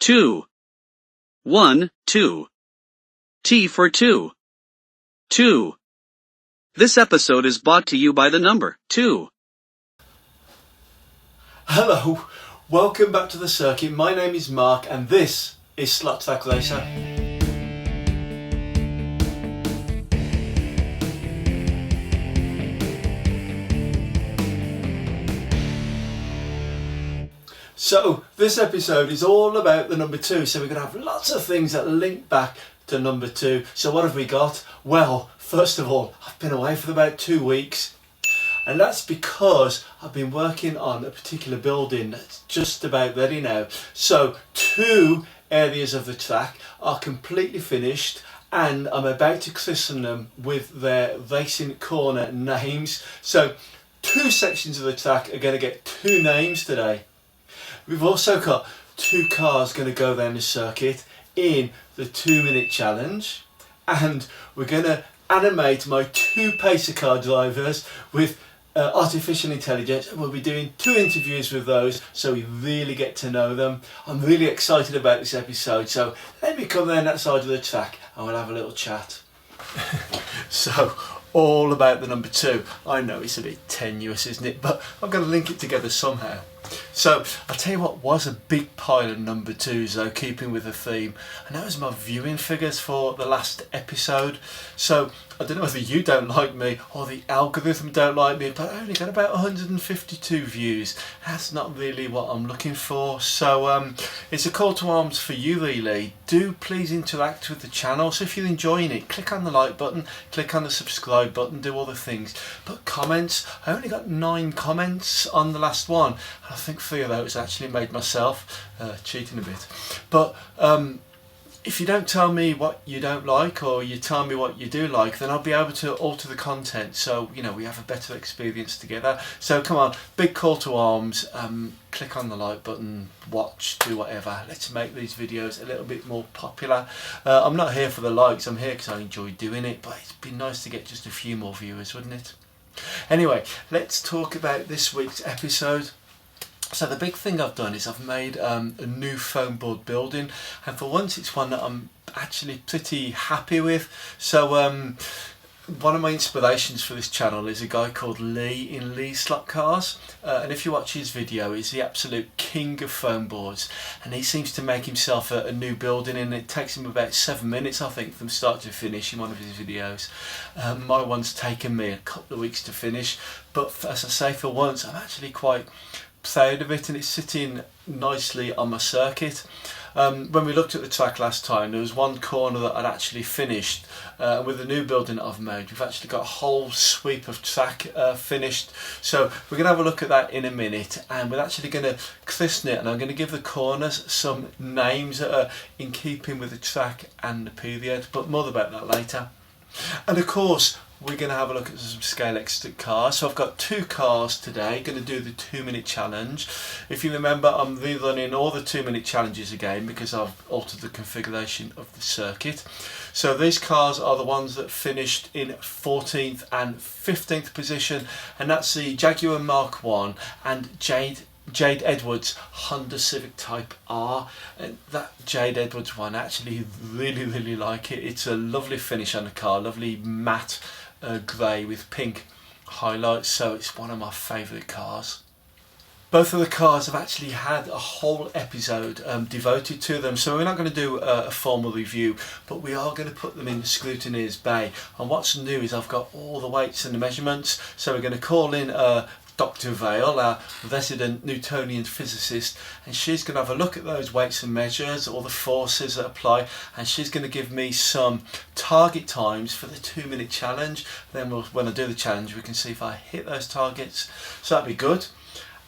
2. 1, 2. T for 2. 2. This episode is brought to you by the number 2. Hello, welcome back to the circuit. My name is Mark and this is Scalextric Layout. So this episode is all about the number 2, so we're going to have lots of things that link back to number 2. So what have we got? Well, first of all, I've been away for about 2 weeks, and that's because I've been working on a particular building that's just about ready now. So 2 areas of the track are completely finished and I'm about to christen them with their racing corner names. So 2 sections of the track are going to get 2 names today. We've also got 2 cars going to go down the circuit in the 2-minute challenge, and we're going to animate my 2 pacer car drivers with artificial intelligence, and we'll be doing 2 interviews with those so we really get to know them. I'm really excited about this episode, so let me come down that side of the track and we'll have a little chat. So, all about the number 2. I know it's a bit tenuous, isn't it? But I've got to link it together somehow. So I'll tell you what was a big pile of number 2s though, keeping with the theme, and that was my viewing figures for the last episode. So I don't know whether you don't like me or the algorithm don't like me, but I only got about 152 views. That's not really what I'm looking for. So it's a call to arms for you really. Do please interact with the channel. So if you're enjoying it, click on the like button, click on the subscribe button, do all the things. But comments, I only got 9 comments on the last one. I think 3 of those actually made myself, cheating a bit. But if you don't tell me what you don't like, or you tell me what you do like, then I'll be able to alter the content so you know we have a better experience together. So come on, big call to arms, click on the like button, watch, do whatever. Let's make these videos a little bit more popular. I'm not here for the likes, I'm here because I enjoy doing it, but it'd be nice to get just a few more viewers, wouldn't it? Anyway, let's talk about this week's episode. So the big thing I've done is I've made a new foam board building, and for once it's one that I'm actually pretty happy with. So one of my inspirations for this channel is a guy called Lee in Lee Slot Cars, and if you watch his video, he's the absolute king of foam boards, and he seems to make himself a new building, and it takes him about 7 minutes I think from start to finish in one of his videos. My one's taken me a couple of weeks to finish, but as I say, for once I'm actually quite proud of it, and it's sitting nicely on my circuit. When we looked at the track last time, there was one corner that I'd actually finished. With the new building that I've made, we've actually got a whole sweep of track finished. So we're going to have a look at that in a minute, and we're actually going to christen it, and I'm going to give the corners some names that are in keeping with the track and the period, but more about that later. And of course, we're going to have a look at some Scalextric cars. So I've got 2 cars today, going to do the 2-minute challenge. If you remember, I'm rerunning all the 2-minute challenges again because I've altered the configuration of the circuit. So these cars are the ones that finished in 14th and 15th position, and that's the Jaguar MK1 and Jade Edwards Honda Civic Type R. And that Jade Edwards one, I actually really like it. It's a lovely finish on the car, lovely matte grey with pink highlights, so it's one of my favourite cars. Both of the cars have actually had a whole episode devoted to them, so we're not going to do a formal review, but we are going to put them in the scrutineer's bay. And what's new is I've got all the weights and the measurements, so we're going to call in Dr. Vale, our resident Newtonian physicist, and she's going to have a look at those weights and measures, all the forces that apply, and she's going to give me some target times for the 2-minute challenge. Then when I do the challenge, we can see if I hit those targets, so that'd be good.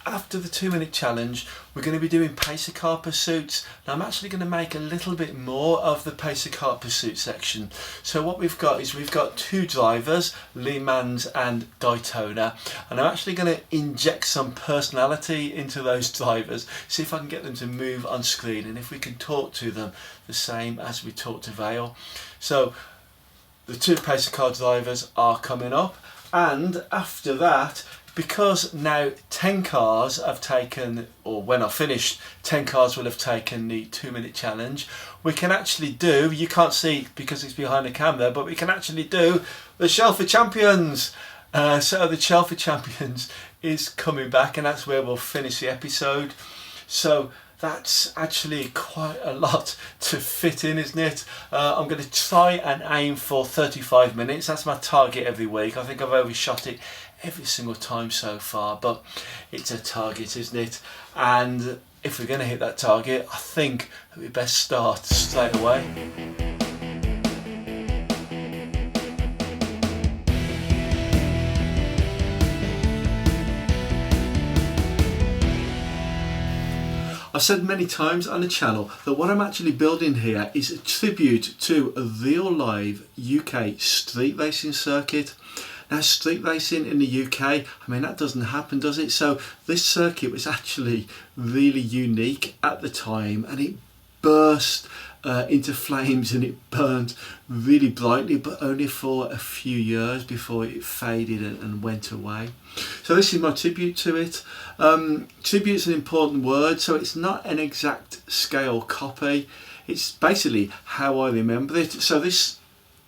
After the 2-minute challenge, we're going to be doing pacer car pursuits. Now I'm actually going to make a little bit more of the pacer car pursuit section. So what we've got is we've got 2 drivers, Lee Manz and Toner, and I'm actually going to inject some personality into those drivers, see if I can get them to move on screen, and if we can talk to them the same as we talk to Vale. So the 2 pacer car drivers are coming up, and after that, because now 10 cars have taken, or when I finished, 10 cars will have taken the 2-minute challenge. We can actually do, you can't see because it's behind the camera, but we can actually do the Shelf of Champions. So the Shelf of Champions is coming back, and that's where we'll finish the episode. So that's actually quite a lot to fit in, isn't it? I'm going to try and aim for 35 minutes. That's my target every week. I think I've overshot it every single time so far, but it's a target, isn't it? And if we're going to hit that target, I think we best start straight away. I've said many times on the channel that what I'm actually building here is a tribute to a real live UK street racing circuit. Now, street racing in the UK, I mean, that doesn't happen, does it? So this circuit was actually really unique at the time, and it burst into flames and it burned really brightly, but only for a few years before it faded and went away. So this is my tribute to it. Tribute's an important word, so it's not an exact scale copy. It's basically how I remember it. So this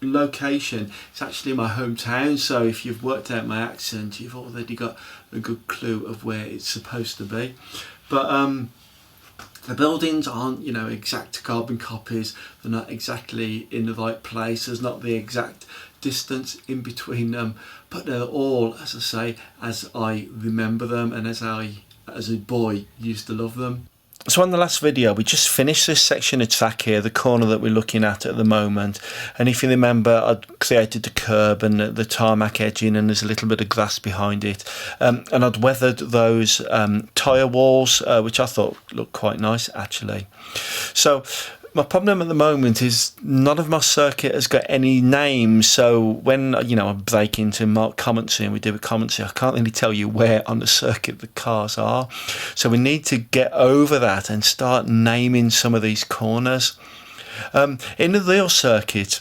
location is actually my hometown, so if you've worked out my accent, you've already got a good clue of where it's supposed to be. But the buildings aren't, you know, exact carbon copies. They're not exactly in the right place. There's not the exact distance in between them, but they're all, as I say, as I remember them and as a boy used to love them. So on the last video, we just finished this section of track here, the corner that we're looking at the moment. And if you remember, I'd created the curb and the tarmac edging, and there's a little bit of grass behind it. And I'd weathered those tyre walls, which I thought looked quite nice, actually. So my problem at the moment is none of my circuit has got any names. So when, you know, I break into Comentryy and we do a commentary, I can't really tell you where on the circuit the cars are. So we need to get over that and start naming some of these corners. In the real circuit,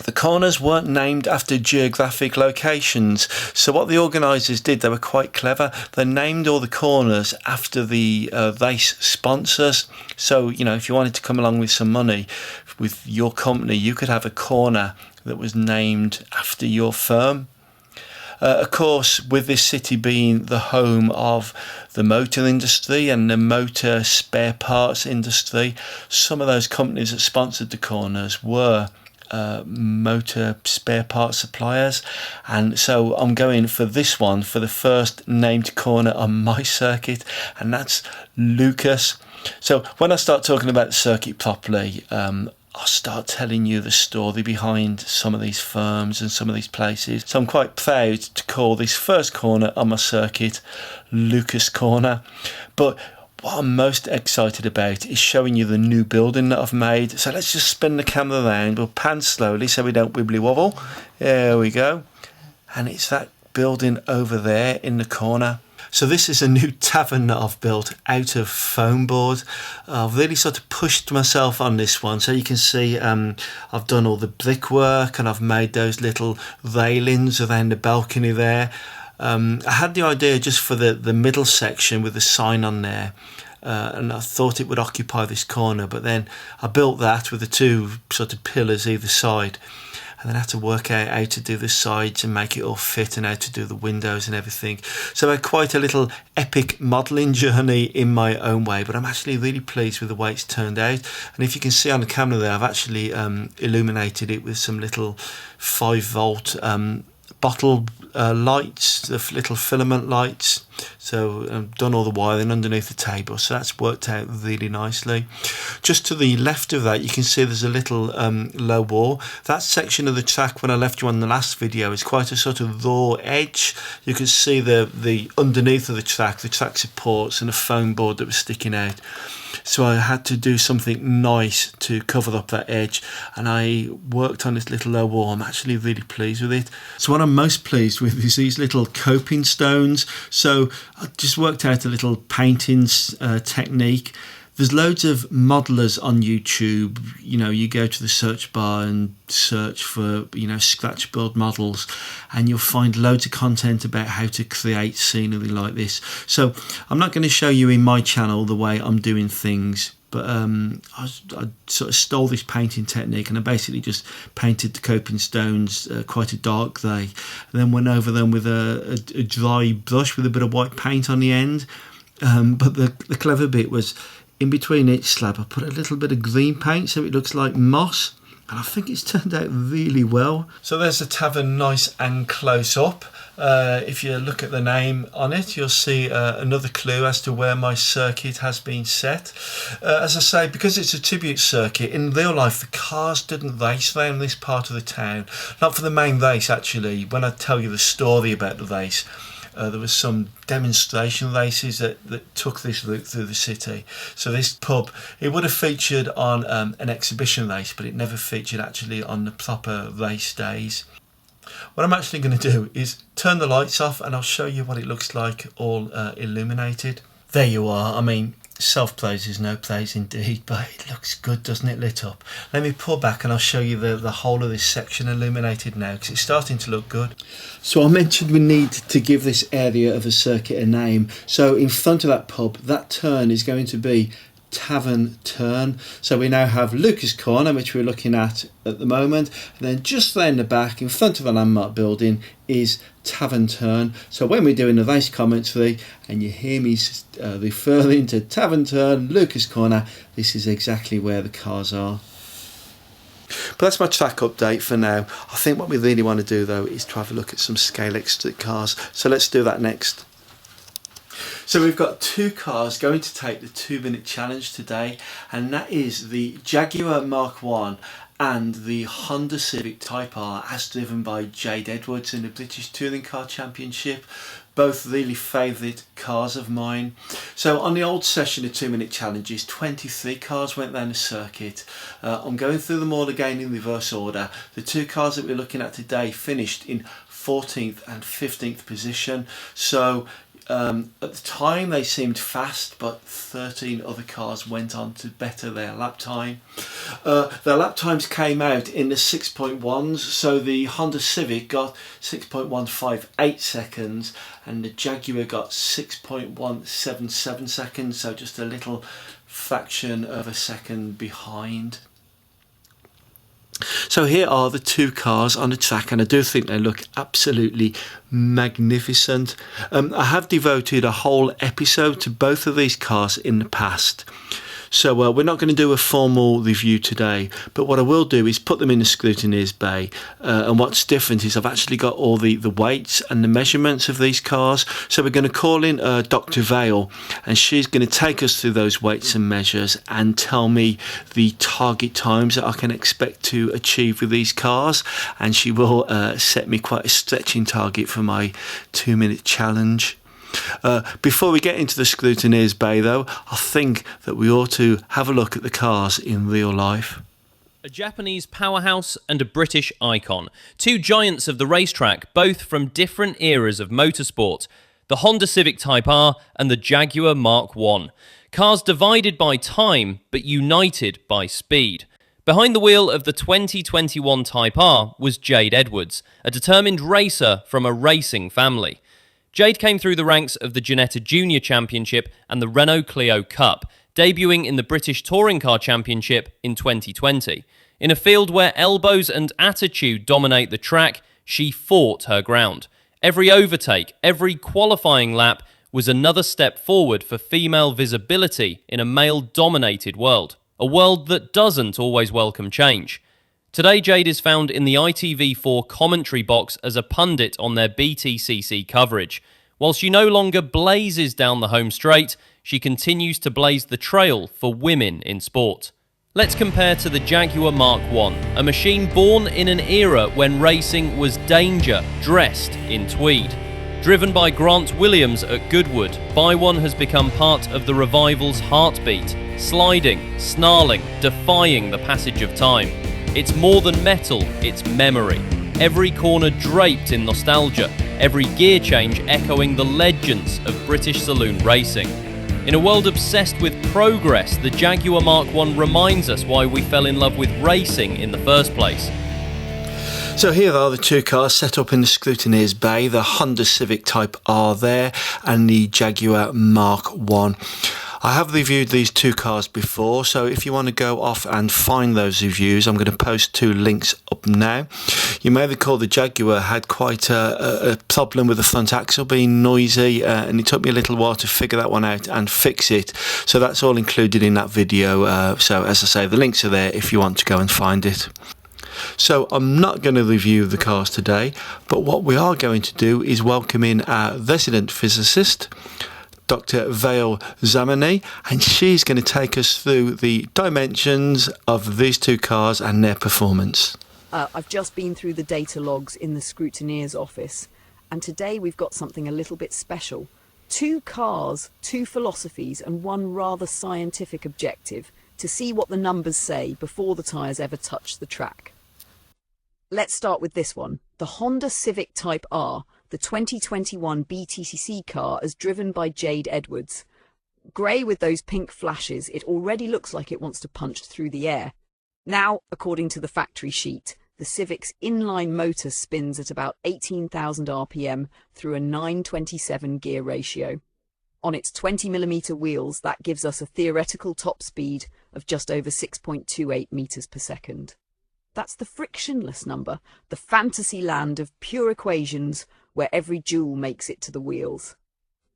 the corners weren't named after geographic locations. So what the organisers did, they were quite clever. They named all the corners after the race sponsors. So, you know, if you wanted to come along with some money with your company, you could have a corner that was named after your firm. Of course, with this city being the home of the motor industry and the motor spare parts industry, some of those companies that sponsored the corners were motor spare part suppliers, and so I'm going for this one for the first named corner on my circuit, and that's Lucas. So when I start talking about the circuit properly, I'll start telling you the story behind some of these firms and some of these places. So I'm quite proud to call this first corner on my circuit Lucas Corner. But what I'm most excited about is showing you the new building that I've made. So let's just spin the camera around. We'll pan slowly so we don't wibbly wobble. There we go. And it's that building over there in the corner. So this is a new tavern that I've built out of foam board. I've really sort of pushed myself on this one. So you can see I've done all the brickwork and I've made those little railings around the balcony there. I had the idea just for the middle section with the sign on there, and I thought it would occupy this corner, but then I built that with the two sort of pillars either side, and then I had to work out how to do the sides and make it all fit and how to do the windows and everything. So I had quite a little epic modelling journey in my own way, but I'm actually really pleased with the way it's turned out. And if you can see on the camera there, I've actually illuminated it with some little 5-volt bottle lights, the little filament lights. So I've done all the wiring underneath the table, so that's worked out really nicely. Just to the left of that, you can see there's a little low wall. That section of the track, when I left you on the last video, is quite a sort of raw edge. You can see the underneath of the track supports and a foam board that was sticking out. So I had to do something nice to cover up that edge, and I worked on this little low wall. I'm actually really pleased with it. So what I'm most pleased with is these little coping stones. So I just worked out a little painting technique. There's loads of modelers on YouTube. You know, you go to the search bar and search for, you know, scratch build models, and you'll find loads of content about how to create scenery like this. So I'm not going to show you in my channel the way I'm doing things, but I sort of stole this painting technique, and I basically just painted the coping stones quite a dark grey, and then went over them with a dry brush with a bit of white paint on the end. But the clever bit was, in between each slab I put a little bit of green paint so it looks like moss, and I think it's turned out really well. So there's the tavern nice and close up. If you look at the name on it, you'll see another clue as to where my circuit has been set. As I say, because it's a tribute circuit, in real life the cars didn't race around this part of the town. Not for the main race, actually. When I tell you the story about the race, there was some demonstration races that took this route through the city. So this pub, it would have featured on an exhibition race, but it never featured actually on the proper race days. What I'm actually going to do is turn the lights off, and I'll show you what it looks like all illuminated. There you are. I mean, self-praise is no praise indeed, but it looks good, doesn't it, lit up? Let me pull back and I'll show you the whole of this section illuminated now, because it's starting to look good. So I mentioned we need to give this area of the circuit a name. So in front of that pub, that turn is going to be Tavern Turn. So we now have Lucas Corner, which we're looking at the moment, and then just there in the back in front of a landmark building is Tavern Turn. So when we're doing the race commentary and you hear me referring to Tavern Turn, Lucas Corner, this is exactly where the cars are. But that's my track update for now. I think what we really want to do though is to have a look at some Scalextric cars, so let's do that next. So we've got two cars going to take the 2-minute challenge today, and that is the Jaguar MK1 and the Honda Civic Type R, as driven by Jade Edwards in the British Touring Car Championship. Both really favourite cars of mine. So on the old session of 2-minute challenges, 23 cars went down the circuit. I'm going through them all again in reverse order. The two cars that we're looking at today finished in 14th and 15th position. So at the time they seemed fast, but 13 other cars went on to better their lap time. Their lap times came out in the 6.1s, so the Honda Civic got 6.158 seconds and the Jaguar got 6.177 seconds, so just a little fraction of a second behind. So here are the two cars on the track, and I do think they look absolutely magnificent. I have devoted a whole episode to both of these cars in the past, so we're not going to do a formal review today, but what I will do is put them in the scrutineer's bay, and what's different is I've actually got all the weights and the measurements of these cars. So we're going to call in Dr. Vale, and she's going to take us through those weights and measures and tell me the target times that I can expect to achieve with these cars, and she will set me quite a stretching target for my 2-minute challenge. Before we get into the scrutineer's bay though, I think that we ought to have a look at the cars in real life. A Japanese powerhouse and a British icon. Two giants of the racetrack, both from different eras of motorsport. The Honda Civic Type R and the Jaguar MK1. Cars divided by time, but united by speed. Behind the wheel of the 2021 Type R was Jade Edwards, a determined racer from a racing family. Jade came through the ranks of the Ginetta Junior Championship and the Renault Clio Cup, debuting in the British Touring Car Championship in 2020. In a field where elbows and attitude dominate the track, she fought her ground. Every overtake, every qualifying lap was another step forward for female visibility in a male-dominated world. A world that doesn't always welcome change. Today, Jade is found in the ITV4 Comentryy box as a pundit on their BTCC coverage. While she no longer blazes down the home straight, she continues to blaze the trail for women in sport. Let's compare to the Jaguar MK1, a machine born in an era when racing was danger dressed in tweed. Driven by Grant Williams at Goodwood, By1 has become part of the revival's heartbeat, sliding, snarling, defying the passage of time. It's more than metal, it's memory. Every corner draped in nostalgia, every gear change echoing the legends of British saloon racing. In a world obsessed with progress, the Jaguar MK1 reminds us why we fell in love with racing in the first place. So here are the two cars set up in the scrutineer's bay, the Honda Civic Type R there and the Jaguar MK1. I have reviewed these two cars before, so if you want to go off and find those reviews, I'm going to post two links up now. You may recall the Jaguar had quite a problem with the front axle being noisy, and it took me a little while to figure that one out and fix it. So that's all included in that video. So as I say, the links are there if you want to go and find it. So I'm not going to review the cars today, but what we are going to do is welcome in our resident physicist, Dr. Vale and she's going to take us through the dimensions of these two cars and their performance. I've just been through the data logs in the scrutineer's office, and today we've got something a little bit special. Two cars, two philosophies, and one rather scientific objective to see what the numbers say before the tyres ever touch the track. Let's start with this one, the Honda Civic Type R, the 2021 BTCC car as driven by Jade Edwards. Grey with those pink flashes, it already looks like it wants to punch through the air. Now, according to the factory sheet, the Civic's inline motor spins at about 18,000 RPM through a 927 gear ratio. On its 20mm wheels, that gives us a theoretical top speed of just over 6.28 meters per second. That's the frictionless number, the fantasy land of pure equations where every joule makes it to the wheels.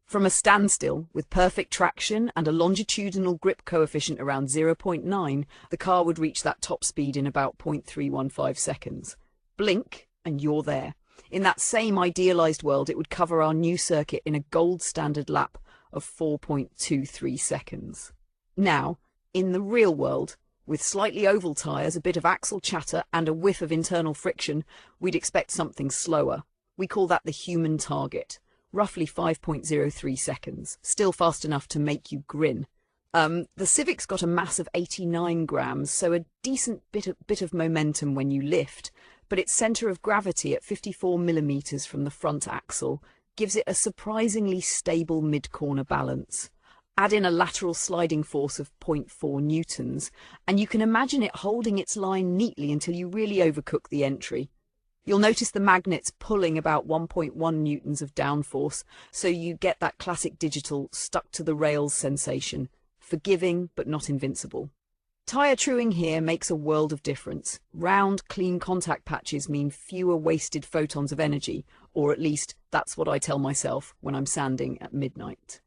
From a standstill, with perfect traction and a longitudinal grip coefficient around 0.9, the car would reach that top speed in about 0.315 seconds. Blink, and you're there. In that same idealised world, it would cover our new circuit in a gold standard lap of 4.23 seconds. Now, in the real world, with slightly oval tyres, a bit of axle chatter and a whiff of internal friction, we'd expect something slower. We call that the human target, roughly 5.03 seconds, still fast enough to make you grin. The Civic's got a mass of 89 grams, so a decent bit of momentum when you lift, but its centre of gravity at 54 millimetres from the front axle gives it a surprisingly stable mid-corner balance. Add in a lateral sliding force of 0.4 newtons, and you can imagine it holding its line neatly until you really overcook the entry. You'll notice the magnets pulling about 1.1 newtons of downforce, so you get that classic digital stuck to the rails sensation, forgiving but not invincible. Tyre truing here makes a world of difference. Round, clean contact patches mean fewer wasted photons of energy, or at least that's what I tell myself when I'm sanding at midnight.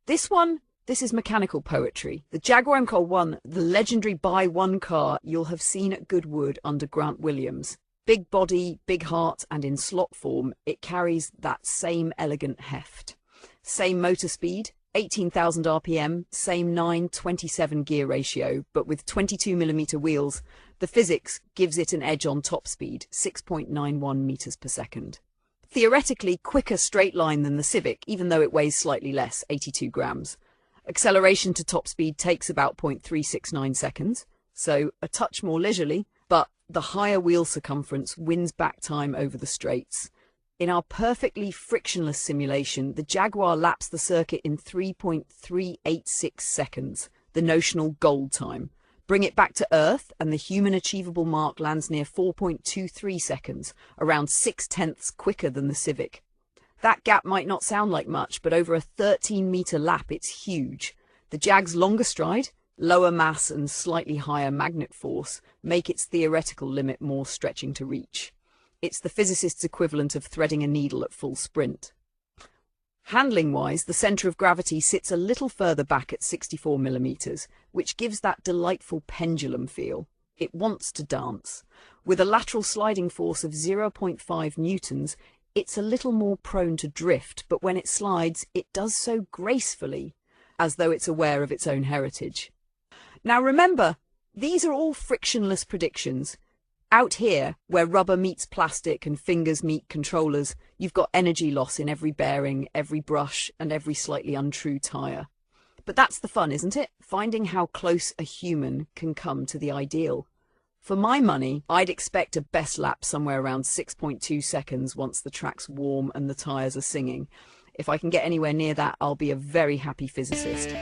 This is mechanical poetry. The Jaguar MK1, the legendary buy one car you'll have seen at Goodwood under Grant Williams. Big body, big heart, and in slot form, it carries that same elegant heft. Same motor speed, 18,000 RPM, same 927 gear ratio, but with 22mm wheels, the physics gives it an edge on top speed, 6.91 meters per second. Theoretically quicker straight line than the Civic, even though it weighs slightly less, 82 grams. Acceleration to top speed takes about 0.369 seconds, so a touch more leisurely, but the higher wheel circumference wins back time over the straights. In our perfectly frictionless simulation, the Jaguar laps the circuit in 3.386 seconds, the notional gold time. Bring it back to Earth, and the human achievable mark lands near 4.23 seconds, around 6/10 quicker than the Civic. That gap might not sound like much, but over a 13-metre lap, it's huge. The Jag's longer stride, lower mass and slightly higher magnet force make its theoretical limit more stretching to reach. It's the physicist's equivalent of threading a needle at full sprint. Handling-wise, the centre of gravity sits a little further back at 64 millimetres, which gives that delightful pendulum feel. It wants to dance. With a lateral sliding force of 0.5 newtons, it's a little more prone to drift, but when it slides, it does so gracefully, as though it's aware of its own heritage. Now remember, these are all frictionless predictions. Out here, where rubber meets plastic and fingers meet controllers, you've got energy loss in every bearing, every brush, and every slightly untrue tyre. But that's the fun, isn't it? Finding how close a human can come to the ideal. For my money, I'd expect a best lap somewhere around 6.2 seconds once the track's warm and the tyres are singing. If I can get anywhere near that, I'll be a very happy physicist.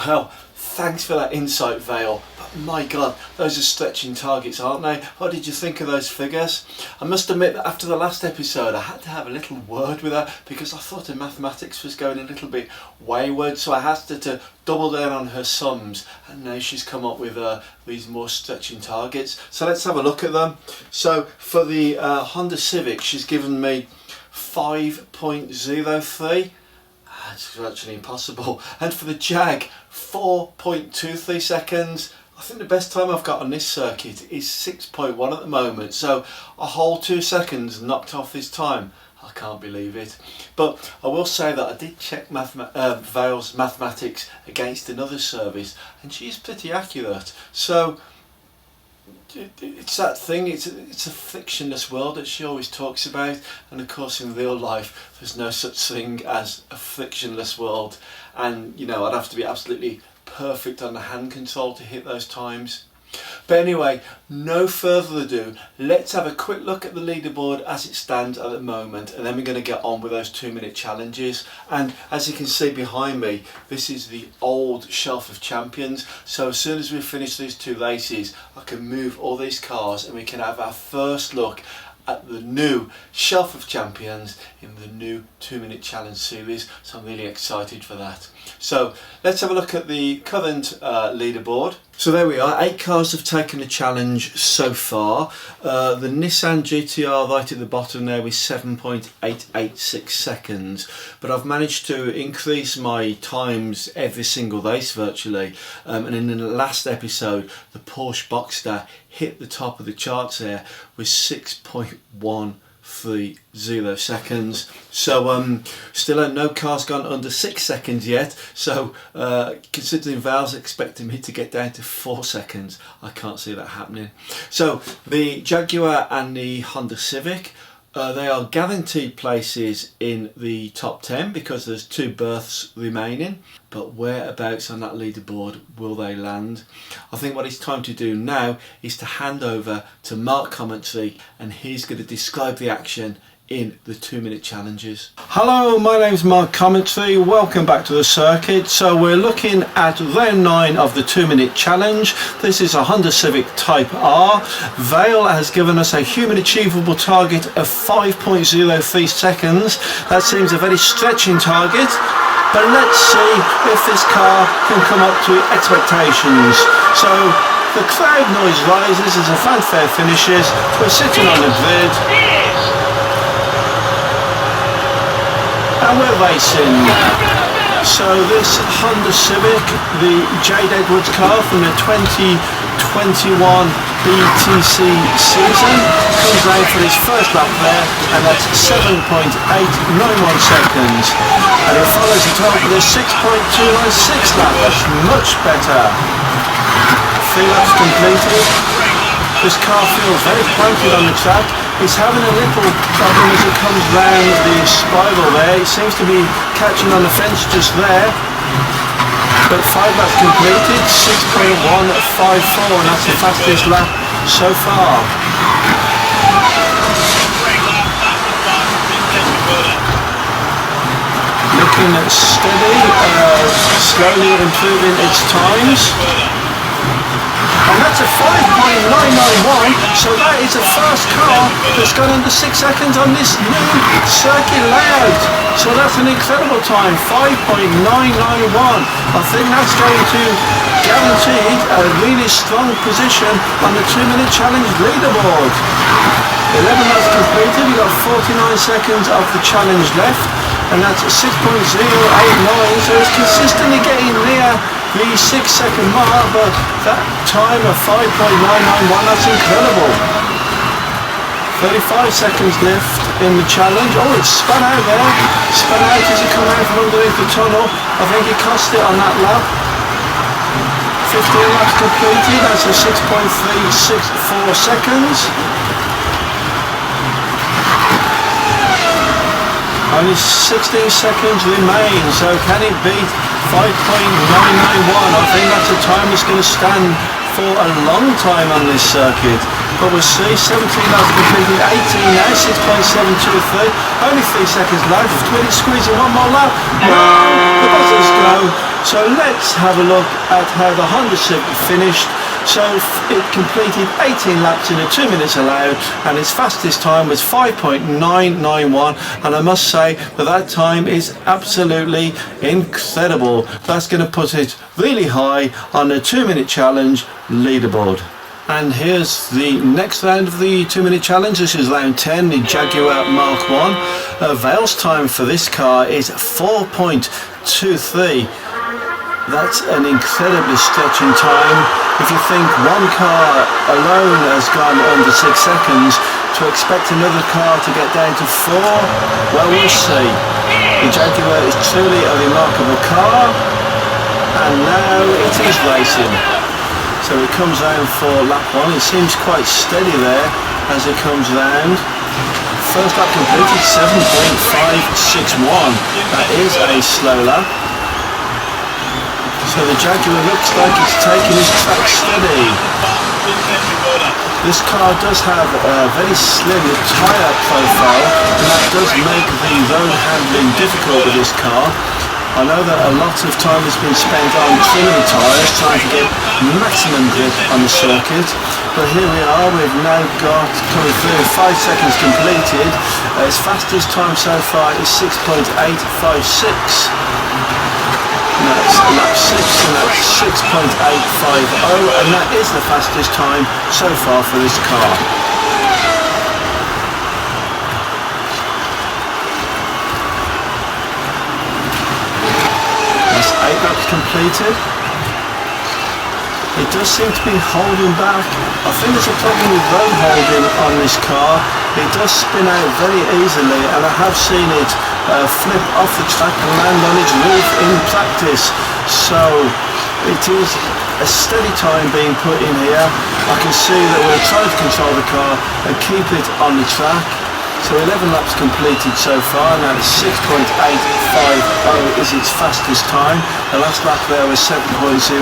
Well, thanks for that insight, Vale. But my God, those are stretching targets, aren't they? What did you think of those figures? I must admit that after the last episode, I had to have a little word with her because I thought her mathematics was going a little bit wayward. So I asked her to double down on her sums, and now she's come up with these more stretching targets. So let's have a look at them. So for the Honda Civic, she's given me 5.03. It's virtually impossible. And for the Jag, 4.23 seconds. I think the best time I've got on this circuit is 6.1 at the moment. So a whole 2 seconds knocked off this time. I can't believe it. But I will say that I did check Vale's mathematics against another service, and she's pretty accurate. So it's that thing, it's a fictionless world that she always talks about, and of course in real life there's no such thing as a fictionless world, and you know, I'd have to be absolutely perfect on the hand control to hit those times. But anyway, no further ado, let's have a quick look at the leaderboard as it stands at the moment, and then we're going to get on with those 2-minute challenges. And as you can see behind me, this is the old shelf of champions. So as soon as we finish these 2 races, I can move all these cars and we can have our first look at the new shelf of champions in the new 2-minute challenge series. So I'm really excited for that. So let's have a look at the current leaderboard. So there we are, 8 cars have taken the challenge so far. The Nissan GTR right at the bottom there with 7.886 seconds, but I've managed to increase my times every single race virtually, and in the last episode the Porsche Boxster hit the top of the charts there with 6.130 seconds. So still no car's gone under 6 seconds yet, so considering Vale's expecting me to get down to 4 seconds, I can't see that happening. So the Jaguar and the Honda Civic, they are guaranteed places in the top 10 because there's 2 berths remaining, but whereabouts on that leaderboard will they land? I think what it's time to do now is to hand over to Mark Comentryy, and he's going to describe the action in the 2-minute challenges. Hello, my name's Mark Comentryy. Welcome back to the circuit. So we're looking at round 9 of the 2-minute challenge. This is a Honda Civic Type R. Vale has given us a human achievable target of 5.03 seconds. That seems a very stretching target, but let's see if this car can come up to expectations. So the crowd noise rises as the fanfare finishes. We're sitting on the grid and we're racing. So this Honda Civic, the Jade Edwards car from the 2021 BTC season, comes out for its first lap there, and that's 7.891 seconds. And it follows it up with a 6.296 lap. That's much better. 3 laps completed. This car feels very planted on the track. It's having a little problem as it comes round the spiral there. It seems to be catching on the fence just there. But 5 laps completed, 6.154, and that's the fastest lap so far. Looking steady, slowly improving its times. And that's a 5.991, so that is the first car that's gone under 6 seconds on this new circuit layout. So that's an incredible time, 5.991. I think that's going to guarantee a really strong position on the 2-minute challenge leaderboard. 11 laps completed, we've got 49 seconds of the challenge left, and that's 6.089, so it's consistently getting near the 6-second mark, but that time of 5.991, that's incredible. 35 seconds left in the challenge. Oh, it's spun out there. Spun out as he come out from underneath the tunnel. I think he cost it on that lap. 15 laps completed, that's a 6.364 seconds. Only 16 seconds remain, so can it beat I think that's a time that's going to stand for a long time on this circuit. But we'll see, 17 laps completed, 18 now, 6.723, only 3 seconds left, really squeezing one more lap. No, the buzzers go. So let's have a look at how the Honda Civic finished. So it completed 18 laps in the 2 minutes allowed, and its fastest time was 5.991, and I must say that time is absolutely incredible. That's going to put it really high on the 2 minute challenge leaderboard. And here's the next round of the 2 minute challenge. This is round 10, the Jaguar MK1. Vale's time for this car is 4.23. That's an incredibly stretching time. If you think one car alone has gone under 6 seconds, to expect another car to get down to 4, well, we'll see. The Jaguar is truly a remarkable car, and now it is racing. So it comes round for lap 1. It seems quite steady there as it comes round. First lap completed 7.561. That is a slow lap. So the Jaguar looks like it's taking its track steady. This car does have a very slim tyre profile, and that does make the road handling difficult with this car. I know that a lot of time has been spent on trimming the tyres, trying to get maximum grip on the circuit. But here we are, we've now got, coming through, 5 seconds completed. Its fastest time so far is 6.856. And that's lap 6, and that's 6.850, and that is the fastest time so far for this car. That's 8 laps completed. It does seem to be holding back. I think there's a problem with road holding on this car. It does spin out very easily, and I have seen it flip off the track and land on its roof in practice. So it is a steady time being put in here. I can see that we're trying to control the car and keep it on the track. So 11 laps completed so far, now 6.850 is its fastest time. The last lap there was 7.009. So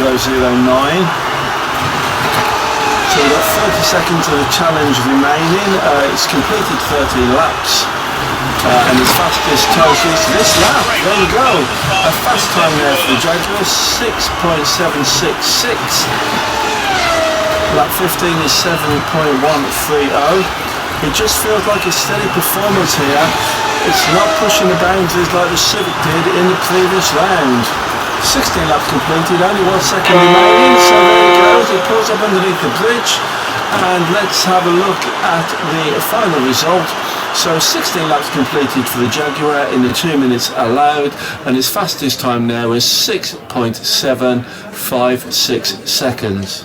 we've got 30 seconds of the challenge remaining. It's completed 13 laps. And its fastest time is this lap. There you go. A fast time there for the Jaguar, 6.766. Lap 15 is 7.130. It just feels like a steady performance here. It's not pushing the boundaries like the Civic did in the previous round. 16 laps completed, only 1 second remaining, so there it goes, it pulls up underneath the bridge, and let's have a look at the final result. So 16 laps completed for the Jaguar in the 2 minutes allowed, and its fastest time now is 6.756 seconds.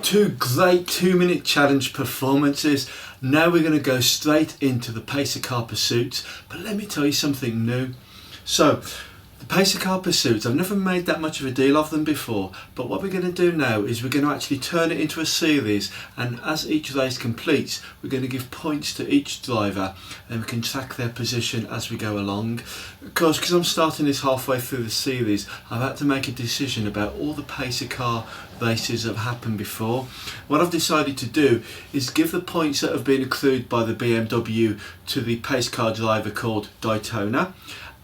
Two great 2 minute challenge performances. Now we're going to go straight into the Pacer Car Pursuits, but let me tell you something new. So the Pacer Car Pursuits, I've never made that much of a deal of them before, but what we're going to do now is we're going to actually turn it into a series, and as each race completes we're going to give points to each driver and we can track their position as we go along. Of course, because I'm starting this halfway through the series, I've had to make a decision about all the Pacer Car races that have happened before. What I've decided to do is give the points that have been accrued by the BMW to the pace car driver called Toner,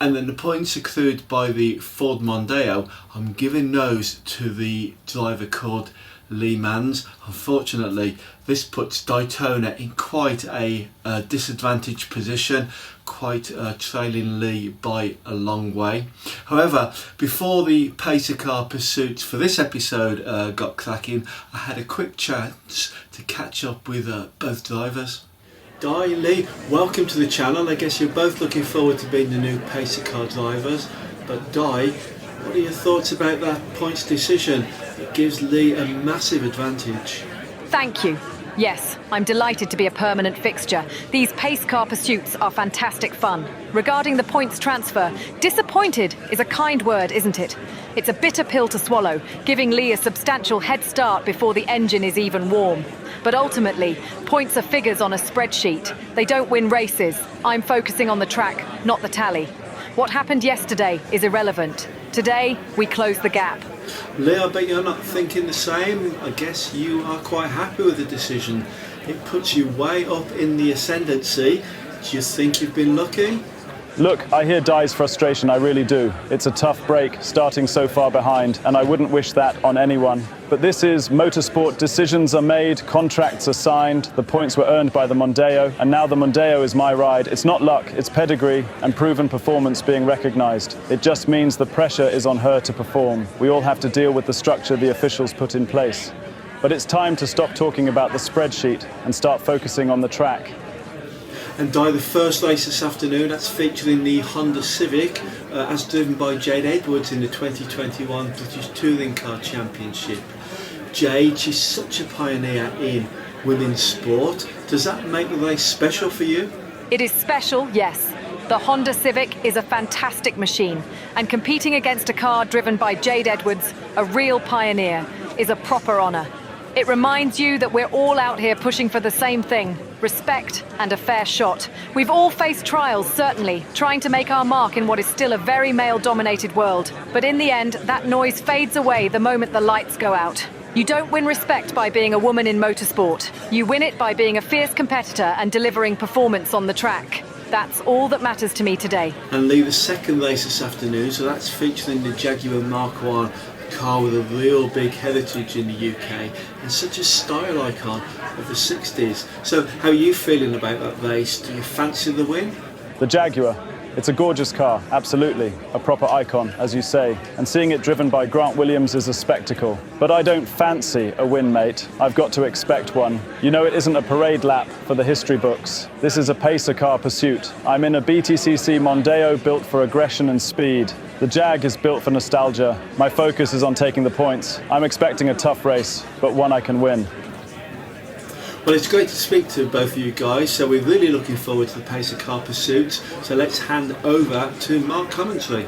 and then the points accrued by the Ford Mondeo, I'm giving those to the driver called Lee Manz. Unfortunately, this puts Toner in quite a disadvantaged position, quite trailing Lee by a long way. However, before the Pacer Car Pursuits for this episode got cracking, I had a quick chance to catch up with both drivers. Di, Lee, welcome to the channel. I guess you're both looking forward to being the new Pacer Car drivers, but Di, what are your thoughts about that points decision? It gives Lee a massive advantage. Thank you. Yes, I'm delighted to be a permanent fixture. These pace car pursuits are fantastic fun. Regarding the points transfer, disappointed is a kind word, isn't it? It's a bitter pill to swallow, giving Lee a substantial head start before the engine is even warm. But ultimately, points are figures on a spreadsheet. They don't win races. I'm focusing on the track, not the tally. What happened yesterday is irrelevant. Today, we close the gap. Lee, I bet you're not thinking the same. I guess you are quite happy with the decision. It puts you way up in the ascendancy. Do you think you've been lucky? Look, I hear Dai's frustration, I really do. It's a tough break, starting so far behind, and I wouldn't wish that on anyone. But this is motorsport. Decisions are made, contracts are signed, the points were earned by the Mondeo, and now the Mondeo is my ride. It's not luck, it's pedigree and proven performance being recognized. It just means the pressure is on her to perform. We all have to deal with the structure the officials put in place. But it's time to stop talking about the spreadsheet and start focusing on the track. And Dai, the first race this afternoon, that's featuring the Honda Civic, as driven by Jade Edwards in the 2021 British Touring Car Championship. Jade, she's such a pioneer in women's sport. Does that make the race special for you? It is special, yes. The Honda Civic is a fantastic machine, and competing against a car driven by Jade Edwards, a real pioneer, is a proper honour. It reminds you that we're all out here pushing for the same thing, respect and a fair shot. We've all faced trials, certainly, trying to make our mark in what is still a very male-dominated world. But in the end, that noise fades away the moment the lights go out. You don't win respect by being a woman in motorsport. You win it by being a fierce competitor and delivering performance on the track. That's all that matters to me today. And Lee, the second race this afternoon, so that's featuring the Jaguar MK1, car with a real big heritage in the UK and such a style icon of the 60s. So how are you feeling about that race? Do you fancy the win? The Jaguar. It's a gorgeous car, absolutely. A proper icon, as you say. And seeing it driven by Grant Williams is a spectacle. But I don't fancy a win, mate. I've got to expect one. You know, it isn't a parade lap for the history books. This is a pacer car pursuit. I'm in a BTCC Mondeo built for aggression and speed. The Jag is built for nostalgia. My focus is on taking the points. I'm expecting a tough race, but one I can win. Well, it's great to speak to both of you guys, so we're really looking forward to the pacer car pursuits. So let's hand over to Mark Comentryy.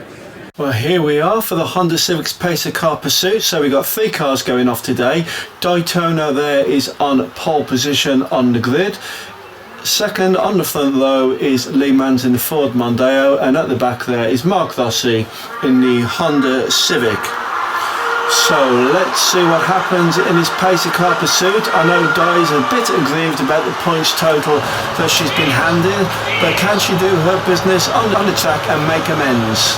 Well, here we are for the Honda Civic's pacer car pursuit. So we've got 3 cars going off today. Toner there is on pole position on the grid. Second on the front row is Lee Manz in the Ford Mondeo, and at the back there is Mark Rossi in the Honda Civic. So let's see what happens in this pacer car pursuit. I know Dai's a bit aggrieved about the points total that she's been handed, but can she do her business on the track and make amends?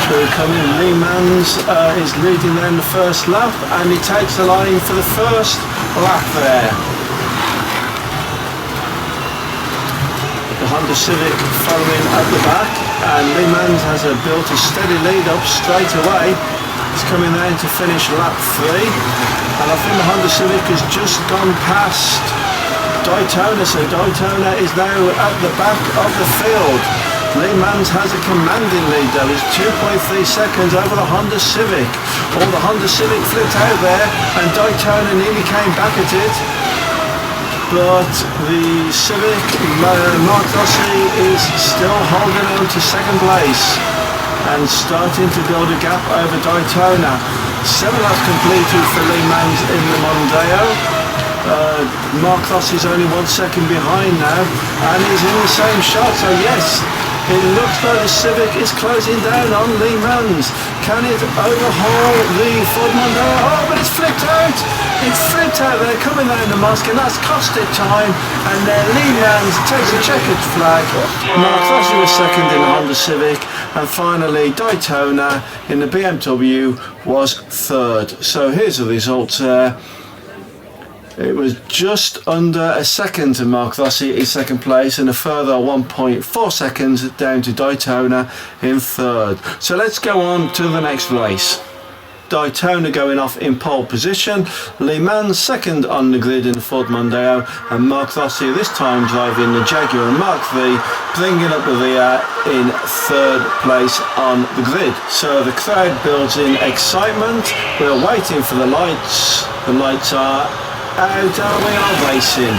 Here we come in. Lee Manz is leading there in the first lap, and he takes the line for the first lap there. The Honda Civic following at the back, and Lee Manz has built a steady lead up straight away. He's coming there to finish lap 3, and I think the Honda Civic has just gone past Toner, so Toner is now at the back of the field. Lee Manz has a commanding lead though. He's 2.3 seconds over the Honda Civic. All the Honda Civic flipped out there, and Toner nearly came back at it. But the Civic, Mark Rossi, is still holding on to second place and starting to build a gap over Toner. 7 laps completed for Lee Manz in the Mondeo. Mark Rossi is only 1 second behind now, and he's in the same shot, so yes, it looks like the Civic is closing down on Lee Manz. Can it overhaul the Ford Mondeo? Oh, but it's flipped out! It's flipped out there, coming down the mosque, and that's cost it time. And then Lee Manz takes a checkered flag. Mark Rossi was second in the Honda Civic, and finally Toner in the BMW was third. So here's the results there. It was just under a second to Mark Rossi in second place, and a further 1.4 seconds down to Toner in third. So let's go on to the next race. Toner going off in pole position, Lee Manz second on the grid in the Ford Mondeo, and Mark Rossi this time driving the Jaguar Mark III, bringing up the rear in third place on the grid. So the crowd builds in excitement. We're waiting for the lights. The lights are out, and we are racing.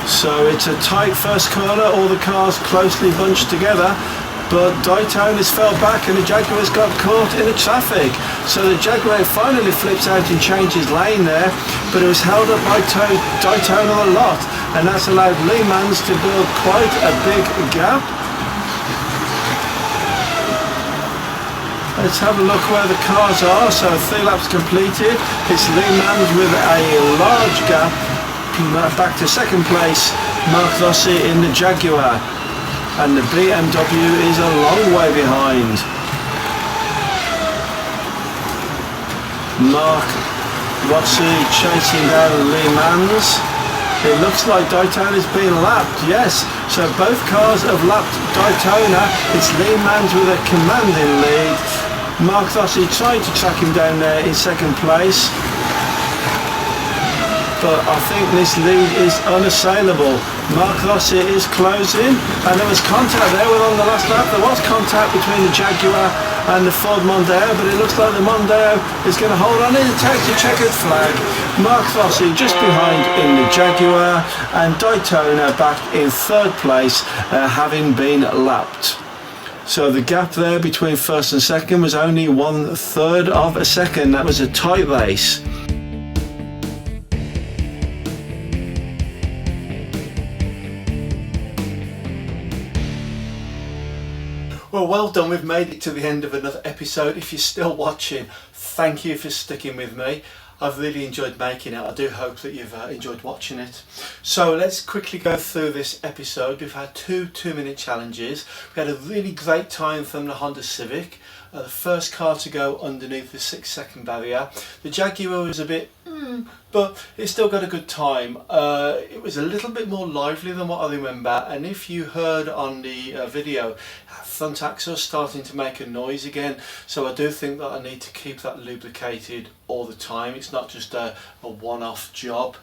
So it's a tight first corner, all the cars closely bunched together, but Toner's fell back and the Jaguar's got caught in the traffic. So the Jaguar finally flips out and changes lane there, but it was held up by Toner a lot, and that's allowed Lee Manz to build quite a big gap. let's have a look where the cars are. So 3 laps completed. It's Lee Manz with a large gap back to second place. Mark Rossi in the Jaguar, and the BMW is a long way behind. Mark Rossi chasing down Lee Manz. It looks like Daytona's been lapped, yes. So both cars have lapped Daytona. It's Lee Manz with a commanding lead. Mark Rossi trying to track him down there in second place. But I think this lead is unassailable. Mark Rossi is closing, and there was contact there on the last lap. There was contact between the Jaguar and the Ford Mondeo, but it looks like the Mondeo is going to hold on. It takes a checkered flag. Mark Rossi just behind in the Jaguar, and Daytona back in third place, having been lapped. So the gap there between first and second was only 1/3 of a second. That was a tight race. Well done, we've made it to the end of another episode. If you're still watching, thank you for sticking with me. I've really enjoyed making it. I do hope that you've enjoyed watching it. So let's quickly go through this episode. We've had 2 2-minute challenges. We had a really great time from the Honda Civic. The first car to go underneath the 6-second barrier. The Jaguar was a bit, but it still got a good time. It was a little bit more lively than what I remember, and if you heard on the video, front axle starting to make a noise again, so I do think that I need to keep that lubricated all the time. It's not just a one-off job.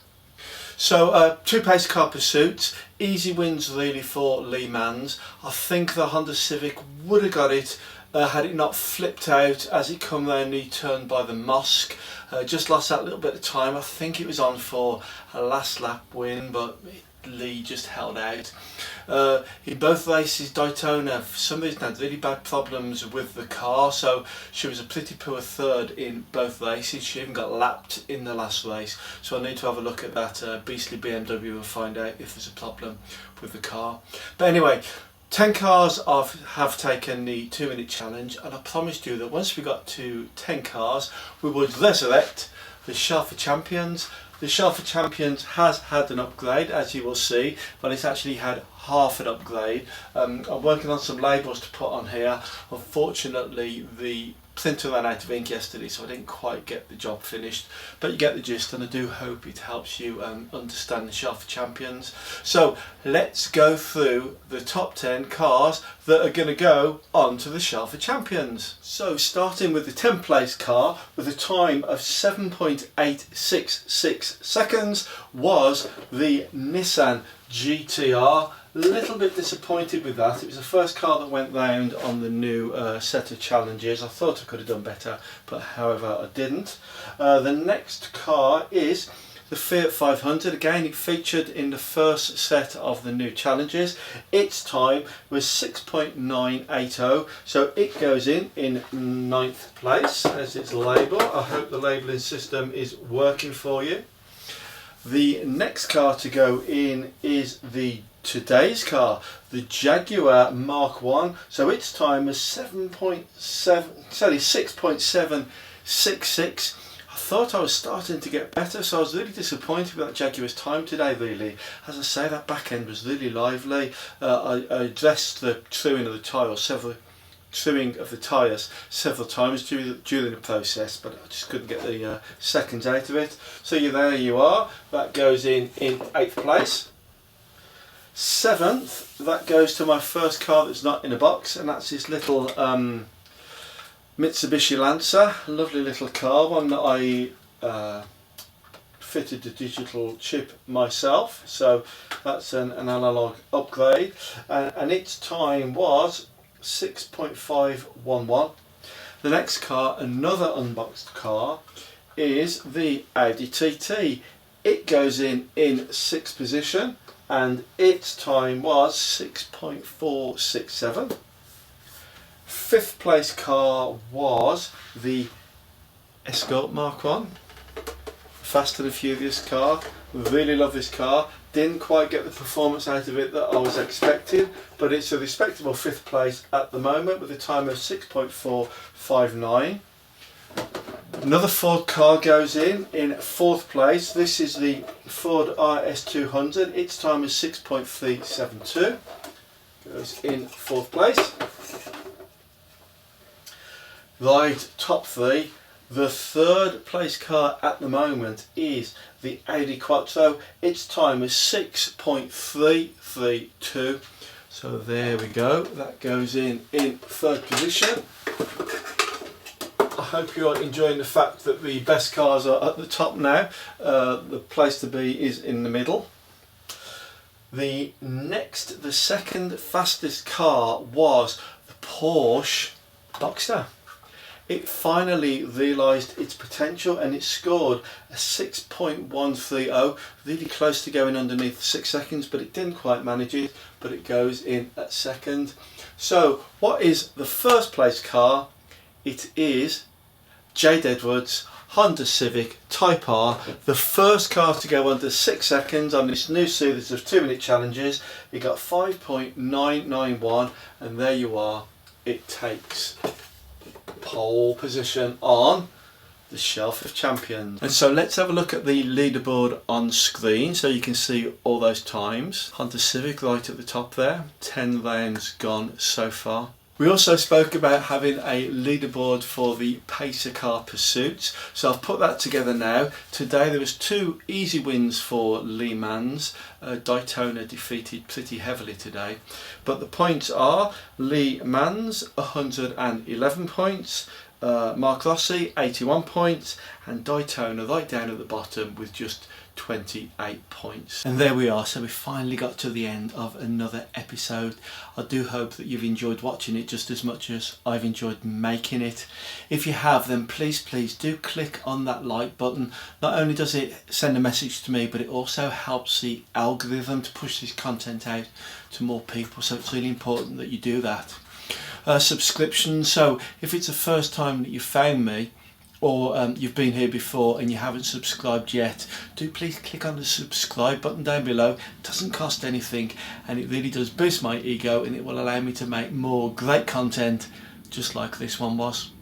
So 2 pace car pursuits, easy wins really for Lee Manz. I think the Honda Civic would have got it had it not flipped out as it come round the turn by the mosque. Just lost that little bit of time. I think it was on for a last lap win, but Lee just held out. In both races, Daytona for some reason had really bad problems with the car, so she was a pretty poor third in both races. She even got lapped in the last race, so I need to have a look at that beastly BMW and find out if there's a problem with the car. But anyway, 10 cars have taken the 2-minute challenge, and I promised you that once we got to 10 cars we would resurrect the Shelfer Champions. The Shelfer Champions has had an upgrade, as you will see, but it's actually had half an upgrade. I'm working on some labels to put on here. Unfortunately the printer ran out of ink yesterday, so I didn't quite get the job finished, but you get the gist, and I do hope it helps you understand the Shelfer Champions. So let's go through the top 10 cars that are going to go on to the Shelfer Champions. So starting with the 10th place car with a time of 7.866 seconds was the Nissan GTR. A little bit disappointed with that. It was the first car that went round on the new set of challenges. I thought I could have done better, but however I didn't. The next car is the Fiat 500. Again, it featured in the first set of the new challenges. Its time was 6.980, so it goes in 9th place as its label. I hope the labelling system is working for you. The next car to go in is today's car, the Jaguar MK1. So its time was 6.766. I thought I was starting to get better, so I was really disappointed with that Jaguar's time today, really. As I say, that back end was really lively. I addressed the truing of the tyres several times during the process, but I just couldn't get the seconds out of it. So there you are. That goes in 8th place. 7th, that goes to my first car that's not in a box, and that's this little Mitsubishi Lancer. Lovely little car, one that I fitted the digital chip myself, so that's an analog upgrade, and its time was 6.511. The next car, another unboxed car, is the Audi TT. It goes in 6th position, and its time was 6.467. 5th place car was the Escort Mark 1, Fast and the Furious car. Really love this car. Didn't quite get the performance out of it that I was expecting, but it's a respectable 5th place at the moment with a time of 6.459. Another Ford car goes in 4th place. This is the Ford RS200. Its time is 6.372. Goes in 4th place. Right, top 3. The 3rd place car at the moment is the Audi Quattro. Its time is 6.332. So there we go. That goes in 3rd position. I hope you're enjoying the fact that the best cars are at the top now. The place to be is in the middle. The 2nd fastest car was the Porsche Boxster. It finally realised its potential and it scored a 6.130, really close to going underneath 6 seconds, but it didn't quite manage it, but it goes in at 2nd. So what is the 1st place car? It is Jade Edwards Honda Civic Type R, the first car to go under 6 seconds on this new series of 2-minute challenges. It got 5.991, and there you are, it takes pole position on the shelf of champions. And so let's have a look at the leaderboard on screen so you can see all those times. Honda Civic right at the top there, 10 rounds gone so far. We also spoke about having a leaderboard for the pacer car pursuits, so I've put that together now. Today there was 2 easy wins for Lee Manz. Daytona defeated pretty heavily today, but the points are Lee Manz 111 points, Mark Rossi 81 points, and Daytona right down at the bottom with just 28 points. And there we are, so we finally got to the end of another episode. I do hope that you've enjoyed watching it just as much as I've enjoyed making it. If you have, then please do click on that like button. Not only does it send a message to me, but it also helps the algorithm to push this content out to more people, so it's really important that you do that. Subscription, so if it's the first time that you found me, or you've been here before and you haven't subscribed yet, do please click on the subscribe button down below. It doesn't cost anything and it really does boost my ego, and it will allow me to make more great content just like this one was.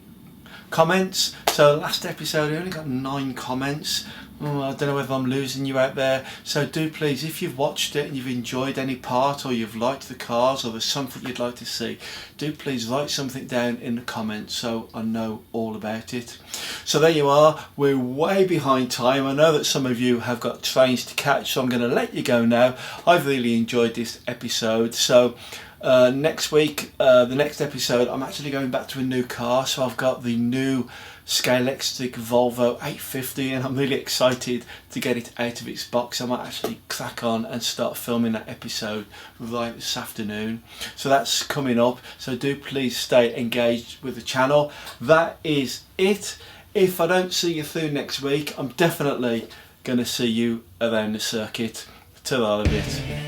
Comments, so last episode I only got 9 comments. I don't know whether I'm losing you out there, so do please, if you've watched it and you've enjoyed any part, or you've liked the cars, or there's something you'd like to see, do please write something down in the comments so I know all about it. So there you are, we're way behind time. I know that some of you have got trains to catch, so I'm going to let you go now. I've really enjoyed this episode, so next week, the next episode, I'm actually going back to a new car, so I've got the new Scalextric Volvo 850 and I'm really excited to get it out of its box. I might actually crack on and start filming that episode right this afternoon. So that's coming up, so do please stay engaged with the channel. That is it. If I don't see you through next week, I'm definitely going to see you around the circuit. Ta-ra a bit.